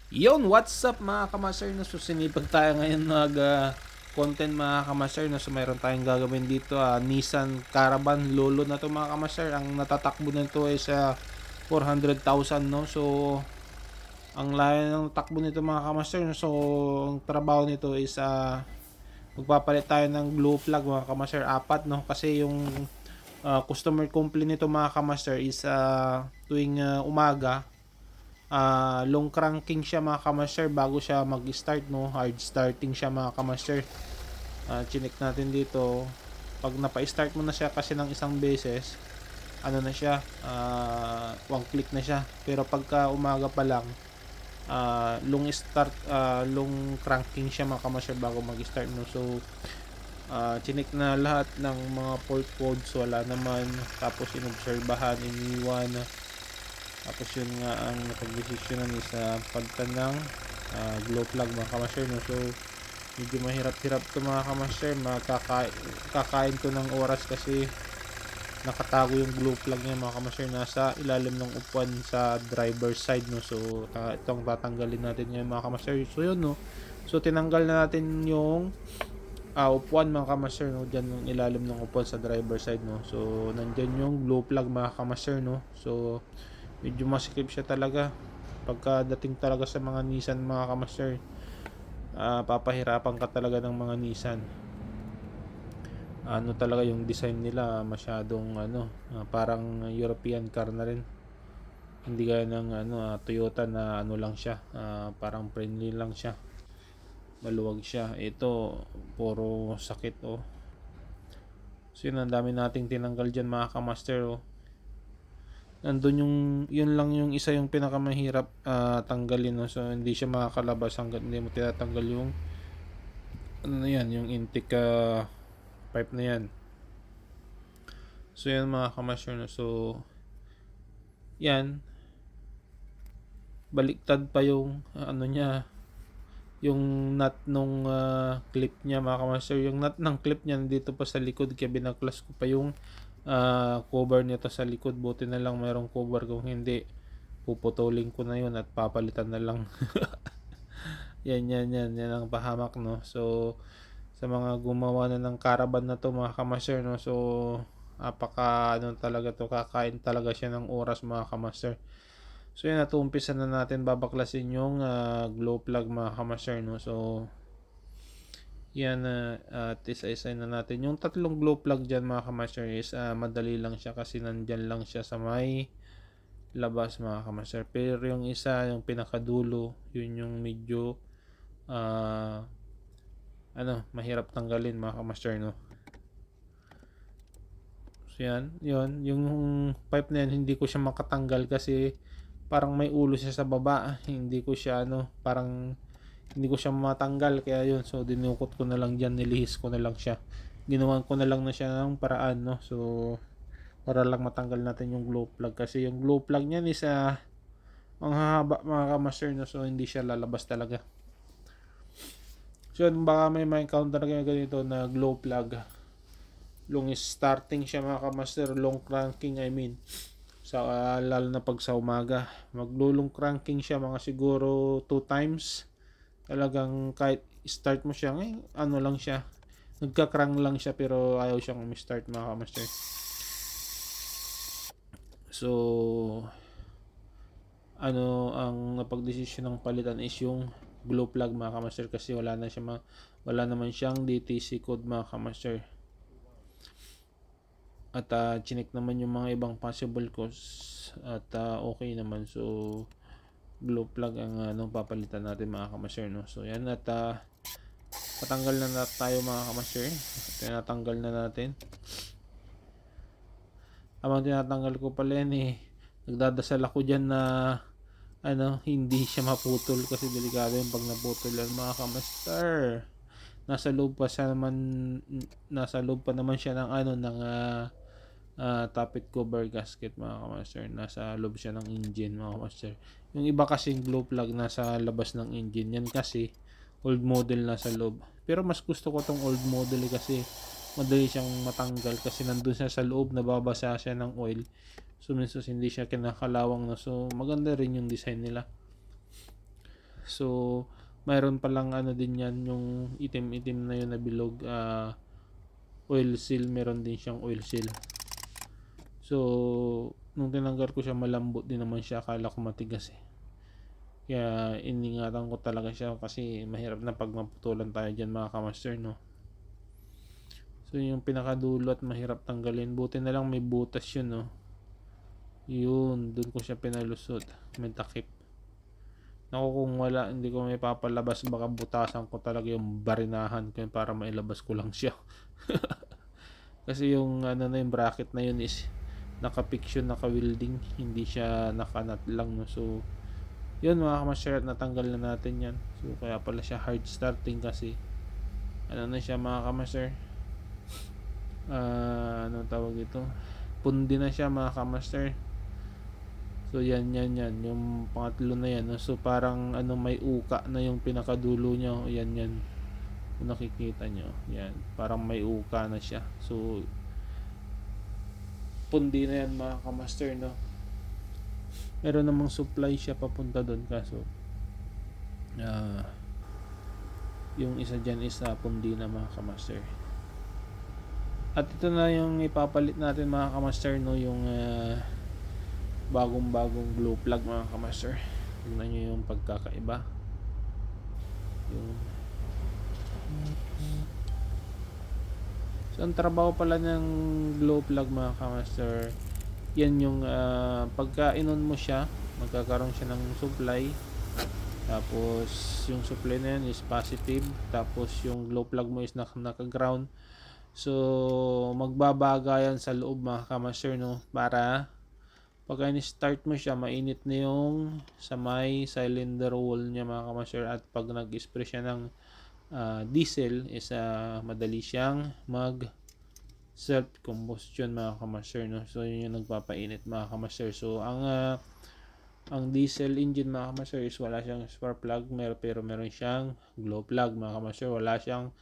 Yon, what's up mga kamaster? No, so sinipag tayo ngayon mag content mga kamaster. No, so mayroon tayong gagawin dito. Nissan Caravan Lolo na to mga kamaster. Ang natatakbo nito ay sa 400,000. No? So ang layo ng takbo nito mga kamaster. No? So ang trabaho nito is magpapalit tayo ng glow plug mga kamaster. Apat, no? Kasi yung customer complaint nito mga kamaster is tuwing umaga, long cranking siya mga kamaster bago siya mag-start, no? Hard starting siya mga kamaster. Chinek natin dito. Pag napa-start mo na siya kasi ng isang beses, ano na siya, one click na siya. Pero pagka umaga pa lang, long cranking siya mga kamaster bago mag-start, no? So chinek na lahat ng mga fault codes, wala naman. Tapos inobserbahan, iniwan. Tapos yun nga ang napagdesisyonan is pagtan ng glow plug mga kamaster, no? So medyo mahirap-hirap to mga kamaster. Kakain to ng oras kasi nakatago yung glow plug niya mga kamaster, nasa ilalim ng upuan sa driver side, no? So itong tatanggalin natin ngayon mga kamaster. So yun, no? So tinanggal na natin yung upuan mga kamaster, no? Diyan yung ilalim ng upuan sa driver side, no? So nandyan yung glow plug mga kamaster, no? So medyo masikip siya talaga pagkadating talaga sa mga Nissan mga kamaster. Papahirapan ka talaga ng mga Nissan. Ano talaga yung design nila, masyadong parang European car na rin. Hindi gaya ng Toyota na ano lang siya, parang friendly lang siya, maluwag siya. Ito puro sakit, oh. So yun, ang dami nating tinanggal dyan mga kamaster, oh. Nandun yun lang yung isa yung pinakamahirap tanggalin, no? So hindi siya makakalabas hanggat hindi mo tinatanggal yung ano na yan, yung intake pipe na yan. So yan mga kamaster, no? So yan, baliktad pa yung ano niya, yung nut nung clip niya mga kamaster. Yung nut ng clip niya dito pa sa likod, kaya binaklas ko pa yung cover nito sa likod. Buti na lang mayroong cover, kung hindi puputulin ko na yun at papalitan na lang. Yan ang pahamak, no? So sa mga gumawa na ng caravan na to mga kamaster, no? So apaka ano talaga to, kakain talaga siya ng oras mga kamaster. So yan, natuumpisa na natin babaklasin yung glow plug mga kamaster, no? So yan, at isa-isa na natin yung tatlong glow plug dyan mga kamaster. Is madali lang siya kasi nandyan lang siya sa may labas mga kamaster. Pero yung isa, yung pinakadulo, yun yung medyo mahirap tanggalin mga kamaster, no? So yan, yun, yung pipe na yan, hindi ko siya makatanggal kasi parang may ulo siya sa baba. Hindi ko siya parang hindi ko siya matanggal, kaya yun, so dinukot ko na lang dyan, nilihis ko na lang siya, ginawan ko na lang na siya ng paraan, no? So para lang matanggal natin yung glow plug kasi yung glow plug niyan is ang hahaba mga kamaster, no? So hindi siya lalabas talaga. So yun, baka may ma-encounter kayo ganito na glow plug, long starting siya mga kamaster, long cranking I mean, sa lalo na pag sa umaga, maglulong cranking siya mga siguro 2 times. Talagang kahit start mo siya, ano lang siya, nagka-crank lang siya pero ayaw siyang start mga kamaster. So ang napagdesisyon ng palitan is yung glow plug mga kamaster kasi wala naman siyang DTC code mga kamaster. At chinek naman yung mga ibang possible cause at okay naman. So glow plug ang papalitan natin mga kamaster, no? So yan, at patanggal na tayo mga kamaster. Tinatanggal na natin. Habang tinatanggal ko pala yan, nagdadasal ako dyan na hindi siya maputol kasi delikado yung pag naputol yan mga kamaster. Nasa loob pa naman siya ng tappet cover gasket mga kamaster. Nasa loob siya ng engine mga kamaster. Yung iba kasing glow plug nasa labas ng engine, yan kasi old model nasa loob. Pero mas gusto ko tong old model kasi madali siyang matanggal kasi nandun siya sa loob, nababasa siya ng oil. So minsan hindi siya kinakalawang na, so maganda rin yung design nila. So mayroon palang ano din yan, yung itim-itim na yun na bilog, oil seal, meron din siyang oil seal. So nung tinanggal ko siya, malambot din naman siya, akala ko matigas eh. Kaya iningatan ko talaga siya kasi mahirap na pag maputulan tayo dyan mga kamaster, no. So yung pinakadulo at mahirap tanggalin, buti na lang may butas yun, no. Yun, dun ko siya pinalusot, may takip. Naku, kung wala, hindi ko may papalabas, baka butasan ko talaga yung barinahan ko para mailabas ko lang siya. Kasi yung ano na yung bracket na yun is naka-fix yun, naka-welding, hindi siya naka-nut lang, no. So yun mga kamaster, natanggal na natin yan. So kaya pala siya hard starting kasi ano na siya mga kamaster, ano tawag dito, pundi na siya mga kamaster. So yan yung pangatlo na yan, no? So parang ano, may uka na yung pinakadulo niya. Yan kung nakikita nyo, yan parang may uka na siya. So pundi na yan mga kamaster, no. Meron namang supply siya papunta doon, kaso yung isa dyan is pundi na mga kamaster. At ito na yung ipapalit natin mga kamaster, no, yung bagong glow plug mga kamaster. Tignan nyo yung pagkakaiba. So ang trabaho pala ng glow plug mga kamaster, yan yung pagka inon mo siya, magkakaroon siya ng supply. Tapos yung supply na yan is positive, tapos yung glow plug mo is naka-ground. So magbabagayan sa loob mga kamaster, no, para pagka ni-start mo siya, mainit na yung sa may cylinder wall niya mga kamaster, at pag nag-spray siya ng diesel is madali siyang mag self combustion mga kamaster, no. So yun yung nagpapainit mga kamaster. So ang diesel engine mga kamaster is wala siyang spark plug, pero meron siyang glow plug mga kamaster, wala siyang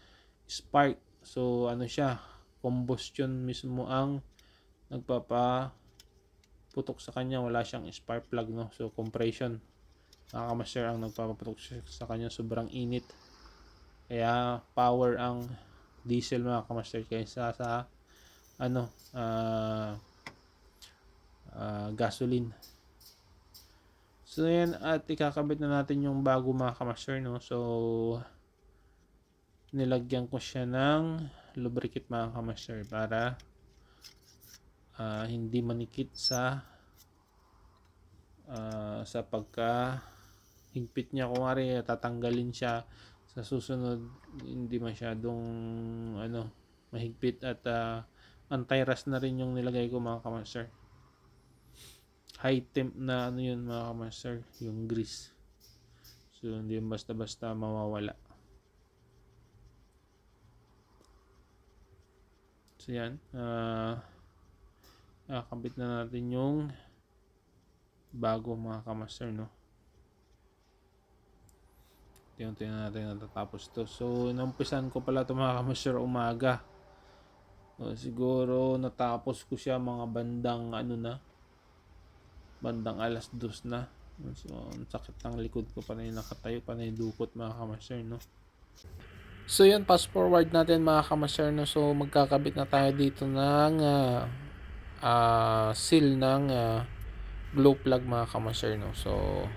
spark. So ano siya, combustion mismo ang nagpapaputok sa kanya, wala siyang spark plug, no. So compression mga kamaster ang nagpapaputok sa kanya, sobrang init, kaya power ang diesel mga kamaster kaysa sa gasoline. So yan, at ikakabit na natin yung bago mga kamaster, no. So nilagyan ko siya ng lubricant mga kamaster para hindi manikit sa pagka higpit niya. Kung ari tatanggalin siya sa susunod, hindi masyadong mahigpit, at anti-rust na rin yung nilagay ko mga kamaster. High temp na yun mga kamaster, yung grease. So hindi yung basta-basta mawawala. So yan, kabit na natin yung bago mga kamaster, no. Tingnan natin natatapos to. So inumpisan ko pala ito mga kamaster umaga. Siguro natapos ko siya mga bandang bandang 2:00 na. So ang sakit ng likod ko, panay nakatayo, panay dukot mga kamaster, no. So yan, fast forward natin mga kamaster, no. So magkakabit na tayo dito ng seal ng glow plug mga kamaster, no. So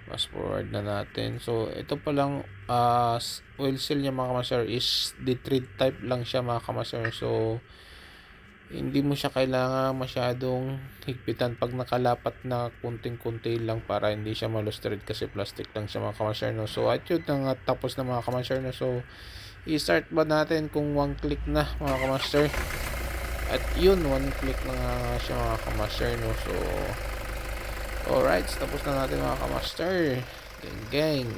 fast forward na natin. So ito pa lang, oil seal niya mga kamaster is thread type lang siya mga kamaster. So hindi mo siya kailangan masyadong higpitan, pag nakalapat na kunting-kunti lang para hindi siya malustred kasi plastic lang siya mga kamaster, no. So at yun, tapos na mga kamaster, no. So i-start ba natin kung 1 click na mga kamaster, at yun, 1 click na nga siya mga kamaster, no. So alright, tapos na natin mga kamaster. Gang gang.